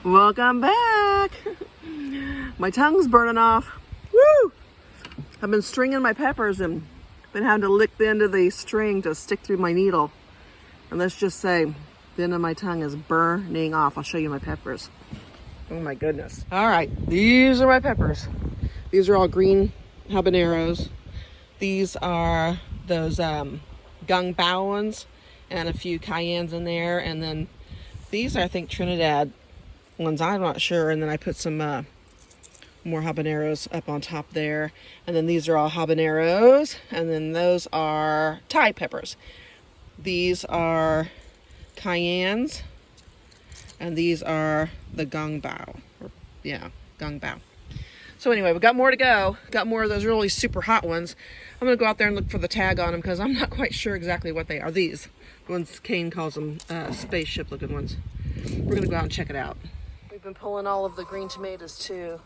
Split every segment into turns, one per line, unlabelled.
Welcome back. My tongue's burning off. Woo! I've been stringing my peppers and been having to lick the end of the string to stick through my needle. And let's just say the end of my tongue is burning off. I'll show you my peppers. Oh my goodness. All right, these are my peppers. These are all green habaneros. These are those gung bao ones and a few cayennes in there. And then these are, I think, Trinidad ones. I'm not sure. And then I put some more habaneros up on top there. And then these are all habaneros. And then those are Thai peppers. These are cayennes. And these are the gung bao. Yeah, gung bao. So anyway, we got more to go. Got more of those really super hot ones. I'm going to go out there and look for the tag on them because I'm not quite sure exactly what they are. These ones, Kane calls them spaceship looking ones. We're going to go out and check it out. We've been pulling all of the green tomatoes too.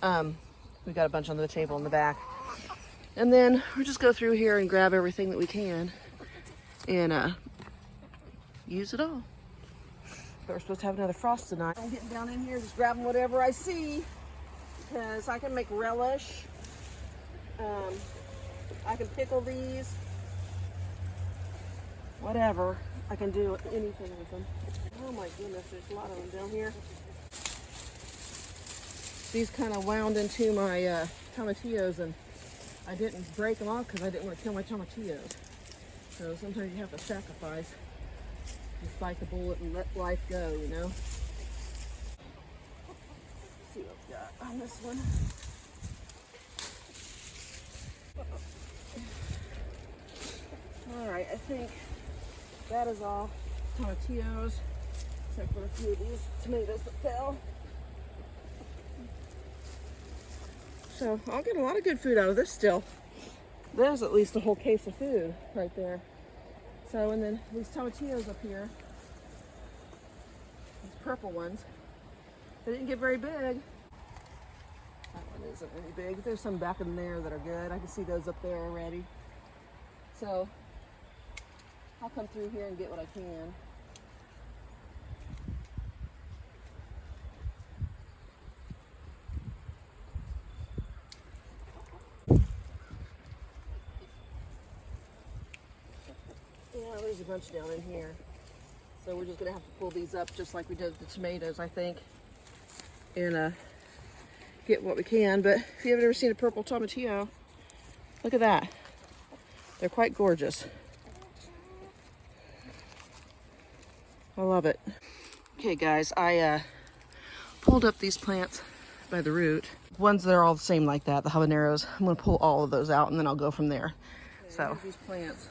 We got a bunch on the table in the back. And then we'll just go through here and grab everything that we can and use it all. But we're supposed to have another frost tonight. I'm getting down in here just grabbing whatever I see because I can make relish. I can pickle these. Whatever. I can do anything with them. Oh my goodness, there's a lot of them down here. These kind of wound into my tomatillos and I didn't break them off because I didn't want to kill my tomatillos. So sometimes you have to sacrifice. Just bite the bullet and let life go, you know? Let's see what we got on this one. All right, I think that is all tomatillos, except for a few of these tomatoes that fell. So I'll get a lot of good food out of this still. There's at least a whole case of food right there. So, and then these tomatillos up here, these purple ones, they didn't get very big. That one isn't really big. There's some back in there that are good. I can see those up there already. So, I'll come through here and get what I can. Yeah, there's a bunch down in here. So we're just gonna have to pull these up just like we did the tomatoes, I think, and get what we can. But if you haven't ever seen a purple tomatillo, look at that. They're quite gorgeous. I love it. Okay guys, I pulled up these plants by the root. Ones that are all the same like that, the habaneros. I'm gonna pull all of those out and then I'll go from there. Okay, so these plants,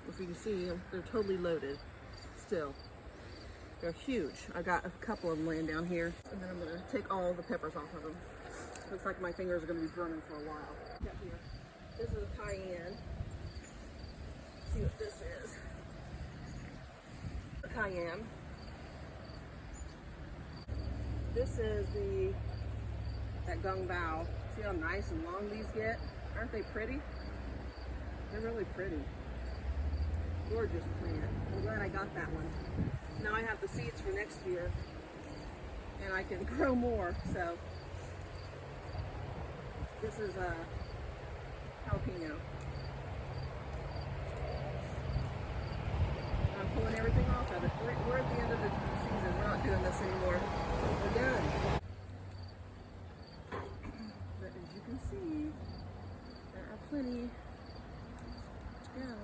if you can see them, they're totally loaded still. They're huge. I got a couple of them laying down here, and then I'm gonna take all the peppers off of them. Looks like my fingers are gonna be burning for a while. Got here. This is a cayenne. Let's see what this is. A cayenne. This is that gung bao. See how nice and long these get? Aren't they pretty? They're really pretty. Gorgeous plant. I'm glad I got that one. Now I have the seeds for next year and I can grow more. So this is a jalapeno. I'm pulling everything off of it. We're at the end of the season. We're not doing this anymore. We're done. But as you can see, there are plenty. Yeah.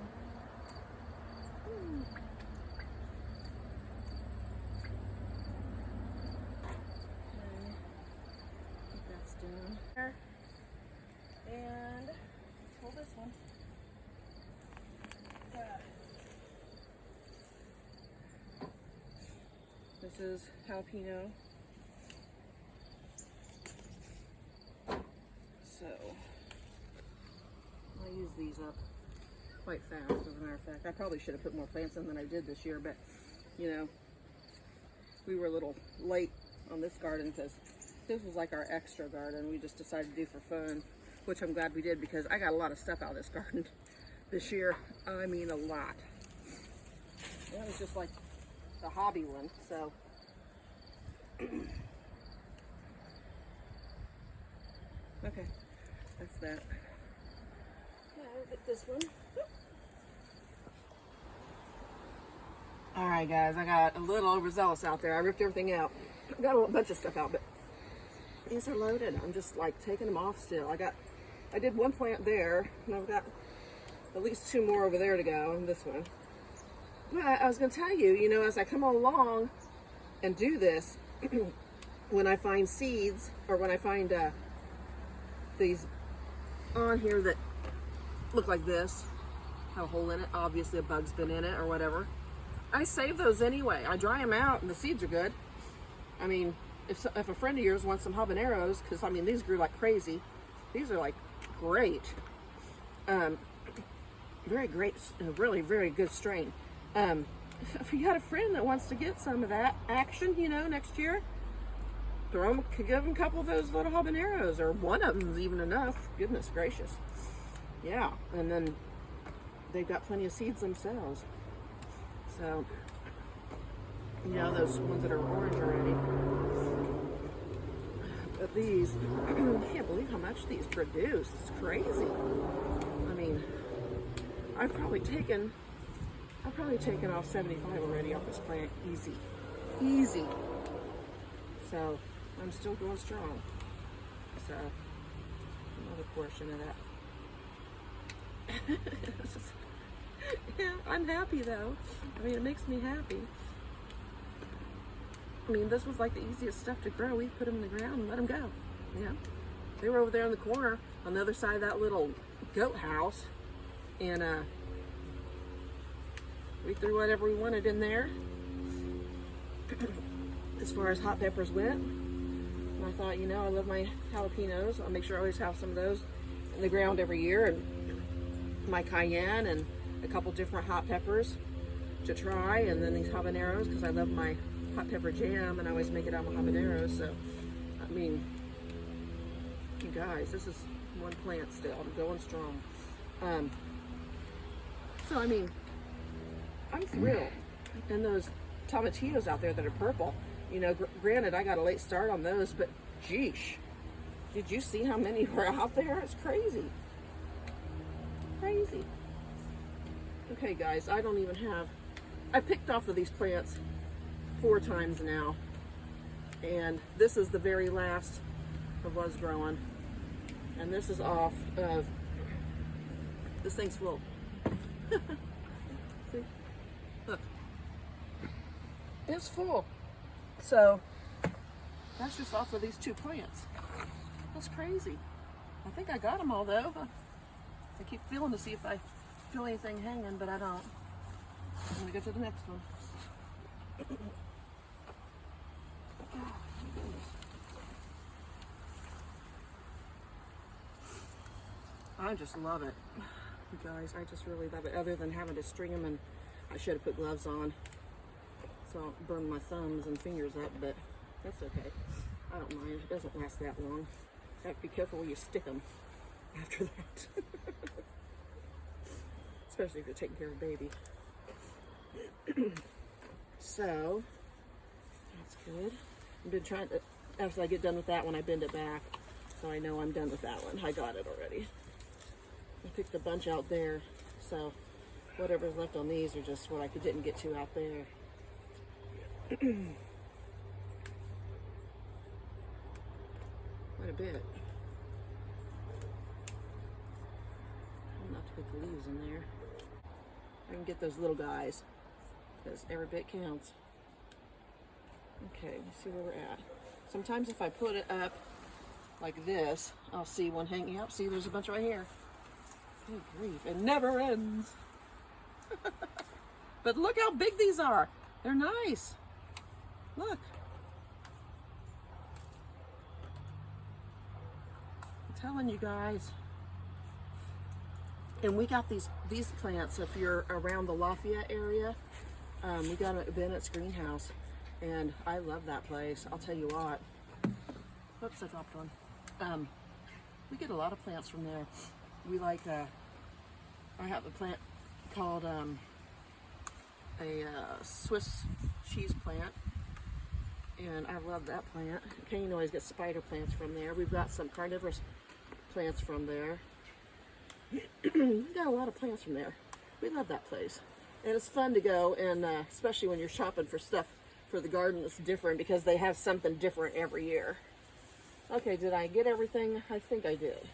And pull this one. This is jalapeno. So I'll use these up quite fast, as a matter of fact. I probably should have put more plants in than I did this year, but you know, we were a little late on this garden because this was like our extra garden we just decided to do for fun, which I'm glad we did because I got a lot of stuff out of this garden this year. I mean, a lot. That was just like the hobby one, so Okay, that's that. Yeah, I'll get this one. All right, guys, I got a little overzealous out there. I ripped everything out. I got a bunch of stuff out, but these are loaded. I'm just like taking them off still. I did one plant there, and I've got at least 2 more over there to go, and this one. But I was going to tell you, you know, as I come along and do this, when I find seeds, or when I find these on here that look like this, have a hole in it, obviously a bug's been in it or whatever, I save those anyway. I dry them out and the seeds are good. I mean, if a friend of yours wants some habaneros, because I mean, these grew like crazy. These are like great. Very great, really very good strain. If you got a friend that wants to get some of that action, you know, next year, give them a couple of those little habaneros, or one of them is even enough. Goodness gracious. Yeah, and then they've got plenty of seeds themselves. So, you know, those ones that are orange already. But these, I can't believe how much these produce. It's crazy. I mean, I've probably taken off 75 already off this plant. Easy. Easy. So, I'm still going strong. So, another portion of that. Yeah, I'm happy though. I mean, it makes me happy. I mean, this was like the easiest stuff to grow. We put them in the ground and let them go. Yeah. They were over there in the corner on the other side of that little goat house. And we threw whatever we wanted in there. As far as hot peppers went. And I thought, you know, I love my jalapenos. I'll make sure I always have some of those in the ground every year. And my cayenne and a couple different hot peppers to try. And then these habaneros, because I love my hot pepper jam, and I always make it out with habaneros. So, I mean, you guys, this is one plant still. I'm going strong. So, I mean, I'm thrilled. And those tomatillos out there that are purple, you know, granted, I got a late start on those, but geesh, did you see how many were out there? It's crazy. Crazy. Okay, guys, I don't even have, I picked off of these plants 4 times now, and this is the very last of what's growing, and this is off of, this thing's full. See? Look. It's full. So, that's just off of these 2 plants. That's crazy. I think I got them all though. I keep feeling to see if I feel anything hanging, but I don't. I'm gonna go to the next one. I just love it. You guys, I just really love it. Other than having to string them, and I should have put gloves on, so I'll burn my thumbs and fingers up, but that's okay. I don't mind. It doesn't last that long. You have to be careful where you stick them after that. Especially if you're taking care of a baby. So, that's good. I've been trying to, after I get done with that one, I bend it back. So I know I'm done with that one. I got it already. I picked a bunch out there. So, whatever's left on these are just what I didn't get to out there. Quite a bit. Not to put the leaves in there. I can get those little guys, because every bit counts. Okay, let's see where we're at. Sometimes if I put it up like this, I'll see one hanging out. See, there's a bunch right here. Good grief, it never ends. But look how big these are. They're nice. Look. I'm telling you guys. And we got these plants, if you're around the Lafayette area, we got them at Bennett's Greenhouse, and I love that place. I'll tell you what. Whoops, I dropped one. We get a lot of plants from there. We like, I have a plant called a Swiss cheese plant, And I love that plant. Kane always gets spider plants from there. We've got some carnivorous plants from there. We've got a lot of plants from there. We love that place. And it's fun to go, and especially when you're shopping for stuff for the garden that's different, because they have something different every year. Okay, did I get everything? I think I did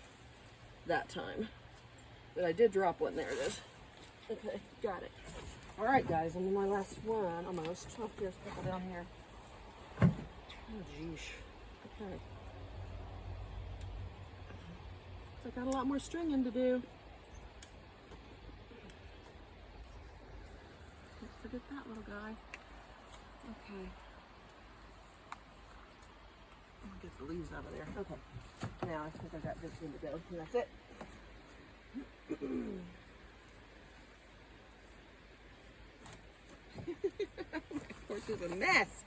that time. But I did drop one. There it is. Okay, got it. All right, guys, I'm on my last one almost. Oh, there's a couple down here. Oh, geesh. Okay. So I got a lot more stringing to do. Don't forget that little guy. Okay. I'll get the leaves out of there. Okay. Now I think I got this one to go. And that's it. My porch is a mess.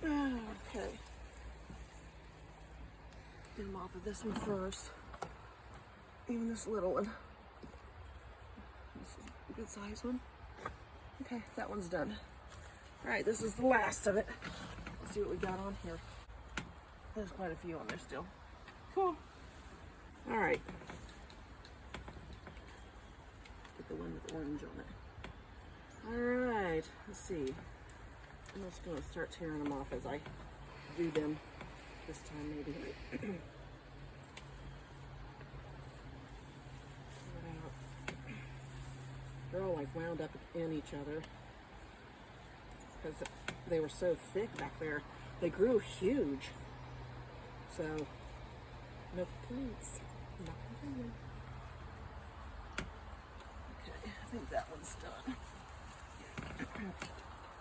Okay. Get them off of this one first. Even this little one. This is a good size one. Okay, that one's done. All right, this is the last of it. Let's see what we got on here. There's quite a few on there still. Cool. All right. Get the one with orange on it. All right, let's see. I'm just gonna start tearing them off as I do them this time, maybe. They're all like wound up in each other because they were so thick back there. They grew huge. So, no complaints. Not complaining. Okay, I think that one's done.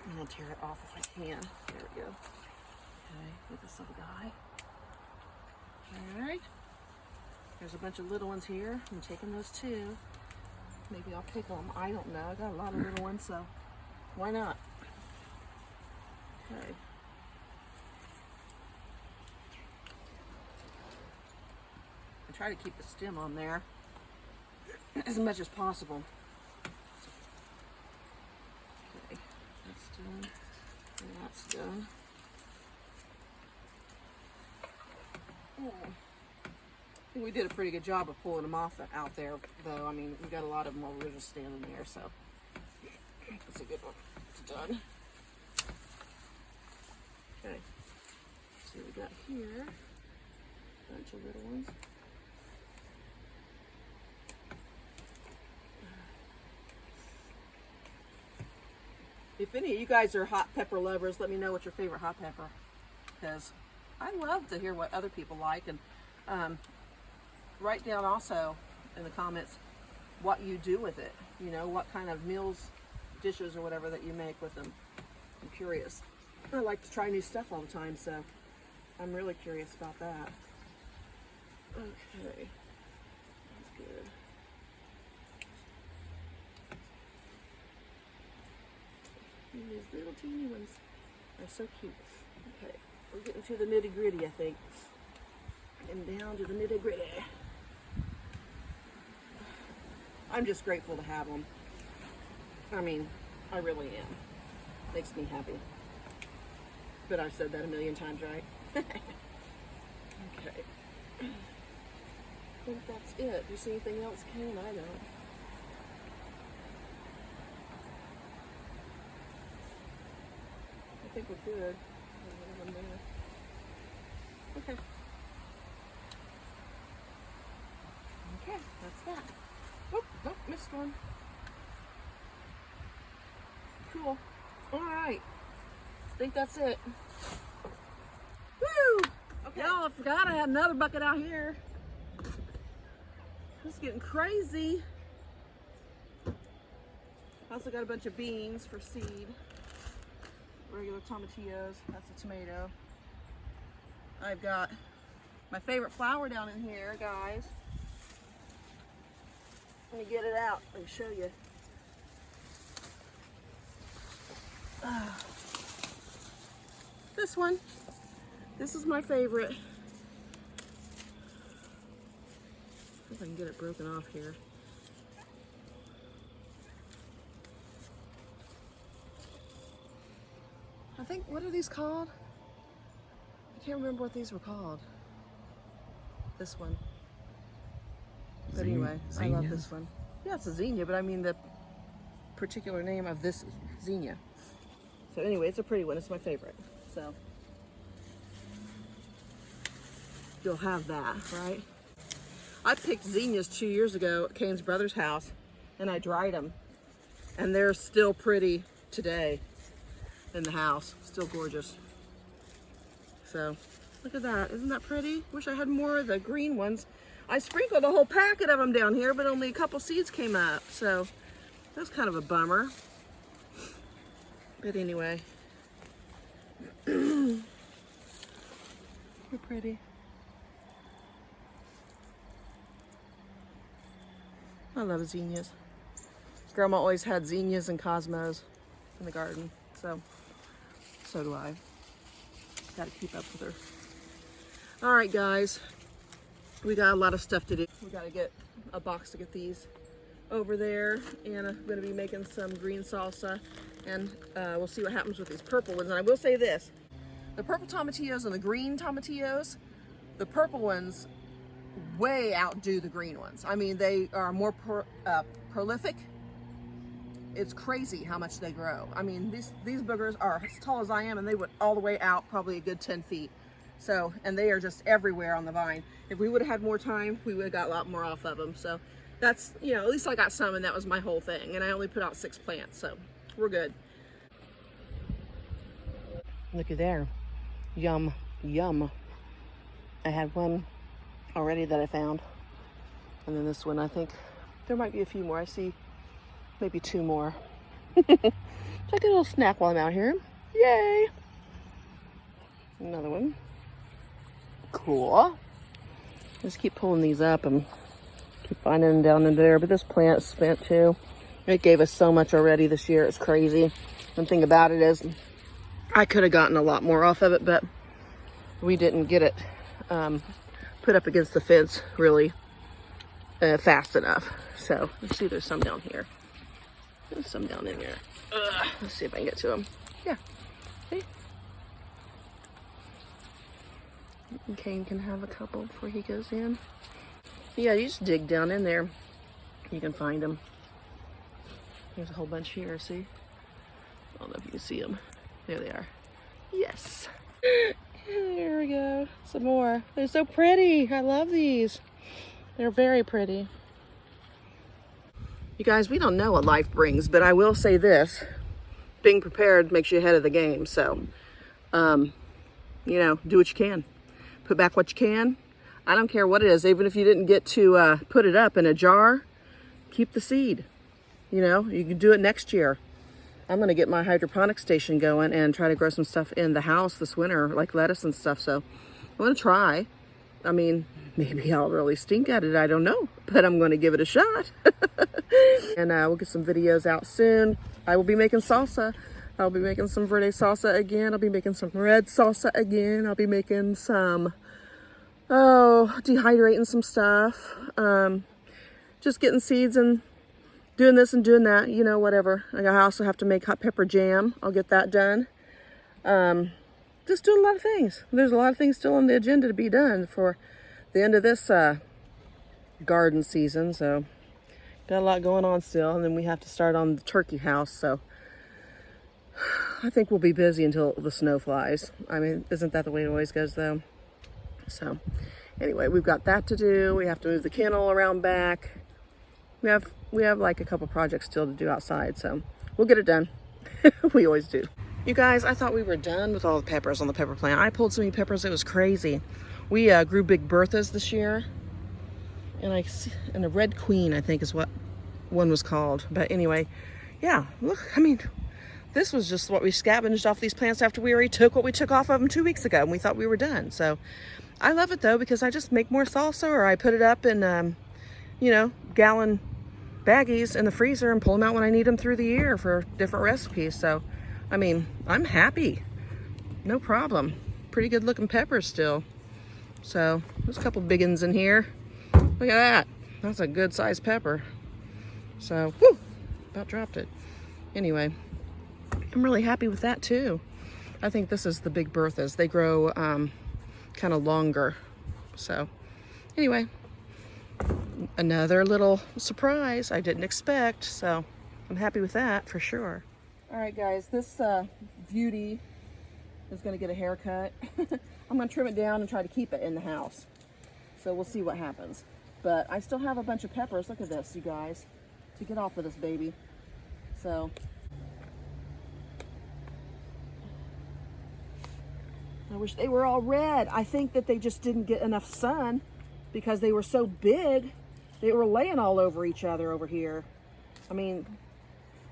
I'm gonna tear it off if I can. There we go. Okay, get this little guy. All right. There's a bunch of little ones here. I'm taking those too. Maybe I'll pick them. I don't know. I got a lot of little ones, so why not? Okay. I try to keep the stem on there as much as possible. Okay, that's done. And that's done. Oh. I think we did a pretty good job of pulling them off out there, though. I mean, we got a lot of them while we were just standing there, so that's a good one. It's done. Okay. Let's see what we got here. Bunch of little ones. If any of you guys are hot pepper lovers, let me know what's your favorite hot pepper, because I love to hear what other people like, and write down also in the comments what you do with it. You know, what kind of meals, dishes, or whatever that you make with them. I'm curious. I like to try new stuff all the time, so I'm really curious about that. Okay, that's good. And these little teeny ones are so cute. Okay, we're getting to the nitty gritty, I think. And down to the nitty gritty. I'm just grateful to have them. I mean, I really am. Makes me happy. But I've said that a million times, right? Okay. I think that's it. Do you see anything else, Kane? I don't. I think we're good. Okay. Okay, that's that. Oh, nope, missed one. Cool. All right. I think that's it. Woo! Okay. Y'all, I forgot I had another bucket out here. It's getting crazy. I also got a bunch of beans for seed. Regular tomatillos. That's a tomato. I've got my favorite flower down in here, guys. Let me get it out and show you. This one. This is my favorite. If I can get it broken off here. I think, what are these called? I can't remember what these were called. This one. But anyway, I love this one. Yeah, it's a zinnia, but I mean the particular name of this zinnia. So anyway, it's a pretty one. It's my favorite. So you'll have that, right? I picked zinnias 2 years ago at Kane's brother's house, and I dried them, and they're still pretty today in the house. Still gorgeous. So look at that. Isn't that pretty? Wish I had more of the green ones. I sprinkled a whole packet of them down here, but only a couple seeds came up. So that's kind of a bummer. But anyway. They're pretty. I love zinnias. Grandma always had zinnias and cosmos in the garden. So do I. Gotta keep up with her. All right, guys. We got a lot of stuff to do. We gotta get a box to get these over there, and I'm gonna be making some green salsa, and we'll see what happens with these purple ones. And I will say this, the purple tomatillos and the green tomatillos, the purple ones way outdo the green ones. I mean, they are more prolific. It's crazy how much they grow. I mean, these boogers are as tall as I am, and they went all the way out probably a good 10 feet. So, and they are just everywhere on the vine. If we would have had more time, we would have got a lot more off of them. So that's, you know, at least I got some, and that was my whole thing. And I only put out 6 plants, so we're good. Looky there. Yum, yum. I had one already that I found. And then this one, I think there might be a few more. I see maybe 2 more. So I get a little snack while I'm out here. Yay! Another one. Cool. Just keep pulling these up and keep finding them down in there. But this plant's spent too. It gave us so much already this year. It's crazy. One thing about it is I could have gotten a lot more off of it, but we didn't get it put up against the fence really fast enough. So let's see, there's some down here. There's some down in there. Let's see if I can get to them. Yeah. See? And Kane can have a couple before he goes in. Yeah, you just dig down in there. You can find them. There's a whole bunch here, see? I don't know if you can see them. There they are. Yes. There we go. Some more. They're so pretty. I love these. They're very pretty. You guys, we don't know what life brings, but I will say this. Being prepared makes you ahead of the game. So, you know, do what you can. Put back what you can. I don't care what it is. Even if you didn't get to put it up in a jar, keep the seed. You know, you can do it next year. I'm going to get my hydroponic station going and try to grow some stuff in the house this winter, like lettuce and stuff. So I'm going to try. I mean, maybe I'll really stink at it. I don't know, but I'm going to give it a shot. And we'll get some videos out soon. I will be making salsa. I'll be making some verde salsa again. I'll be making some red salsa again. I'll be making some, dehydrating some stuff. Just getting seeds and doing this and doing that, you know, whatever. I also have to make hot pepper jam. I'll get that done. Just doing a lot of things. There's a lot of things still on the agenda to be done for the end of this garden season. So got a lot going on still. And then we have to start on the turkey house. So I think we'll be busy until the snow flies. I mean, isn't that the way it always goes though? So anyway, we've got that to do. We have to move the kennel around back. We have like a couple projects still to do outside, so we'll get it done. We always do. You guys, I thought we were done with all the peppers on the pepper plant. I pulled so many peppers, it was crazy. We grew Big Berthas this year, and a Red Queen, I think is what one was called. But anyway, yeah, look, I mean, this was just what we scavenged off these plants after we already took what we took off of them 2 weeks ago, and we thought we were done. So I love it though, because I just make more salsa, or I put it up in, you know, gallon baggies in the freezer and pull them out when I need them through the year for different recipes. So, I mean, I'm happy. No problem. Pretty good looking peppers still. So, there's a couple big ones in here. Look at that. That's a good sized pepper. So, whew, about dropped it. Anyway, I'm really happy with that too. I think this is the Big Berthas. They grow kind of longer. So anyway, another little surprise I didn't expect. So I'm happy with that for sure. All right, guys, this beauty is going to get a haircut. I'm going to trim it down and try to keep it in the house. So we'll see what happens. But I still have a bunch of peppers. Look at this, you guys, to get off of this baby. So I wish they were all red. I think that they just didn't get enough sun because they were so big. They were laying all over each other over here. I mean,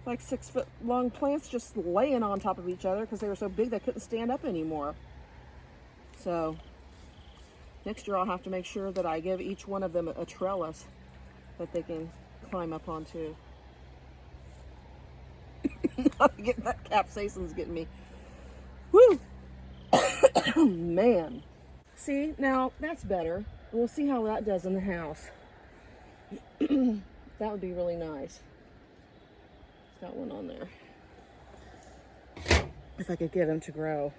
like 6 foot long plants just laying on top of each other because they were so big they couldn't stand up anymore. So next year I'll have to make sure that I give each one of them a trellis that they can climb up onto. That capsaicin's getting me. Woo! Man. See, now that's better. We'll see how that does in the house. That would be really nice. It's got one on there. If I could get them to grow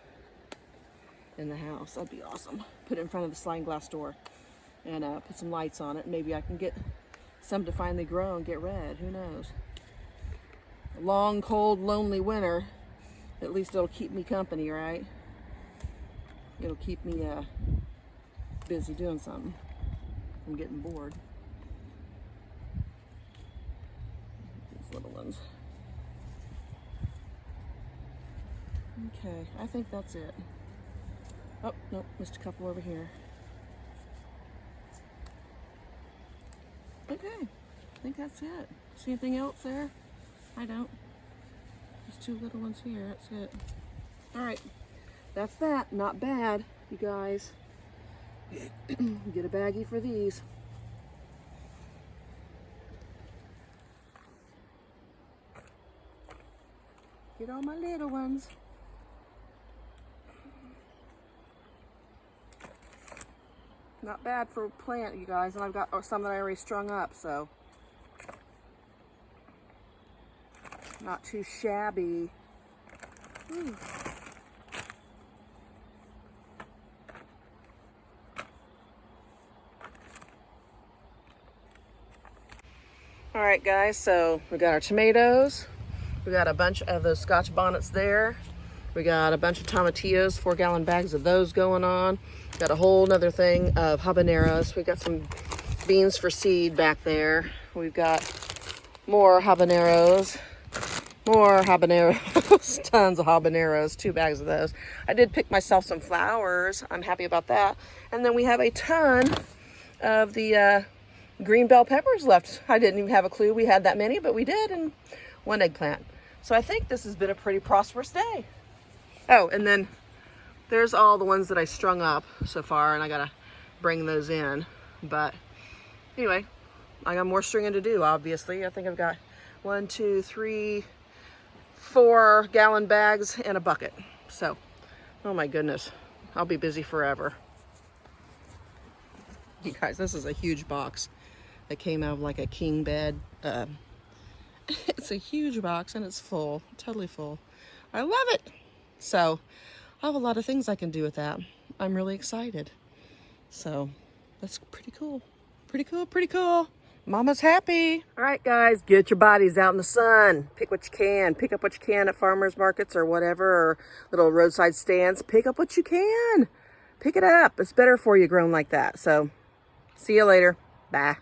in the house, that'd be awesome. Put it in front of the sliding glass door and put some lights on it. Maybe I can get some to finally grow and get red. Who knows? A long, cold, lonely winter. At least it'll keep me company, right? It'll keep me busy doing something. I'm getting bored. These little ones. Okay, I think that's it. Oh, nope, missed a couple over here. Okay, I think that's it. See anything else there? I don't. There's 2 little ones here, that's it. All right, that's that. Not bad, you guys. Get a baggie for these. Get all my little ones. Not bad for a plant, you guys, and I've got some that I already strung up, so not too shabby. Ooh. All right, guys, so we got our tomatoes. We got a bunch of those Scotch bonnets there. We got a bunch of tomatillos, 4-gallon bags of those going on. Got a whole nother thing of habaneros. We got some beans for seed back there. We've got more habaneros, tons of habaneros, 2 bags of those. I did pick myself some flowers. I'm happy about that. And then we have a ton of the green bell peppers left. I didn't even have a clue we had that many, but we did, and 1 eggplant. So I think this has been a pretty prosperous day. Oh, and then there's all the ones that I strung up so far, and I gotta bring those in. But anyway, I got more stringing to do, obviously. I think I've got 1, 2, 3, 4-gallon bags and a bucket. So, oh my goodness, I'll be busy forever. You guys, this is a huge box that came out of like a king bed. It's a huge box and it's full, totally full. I love it. So I have a lot of things I can do with that. I'm really excited. So that's pretty cool. Pretty cool, pretty cool. Mama's happy. All right, guys, get your bodies out in the sun. Pick what you can. Pick up what you can at farmers markets or whatever, or little roadside stands. Pick up what you can. Pick it up. It's better for you grown like that. So see you later. Bye.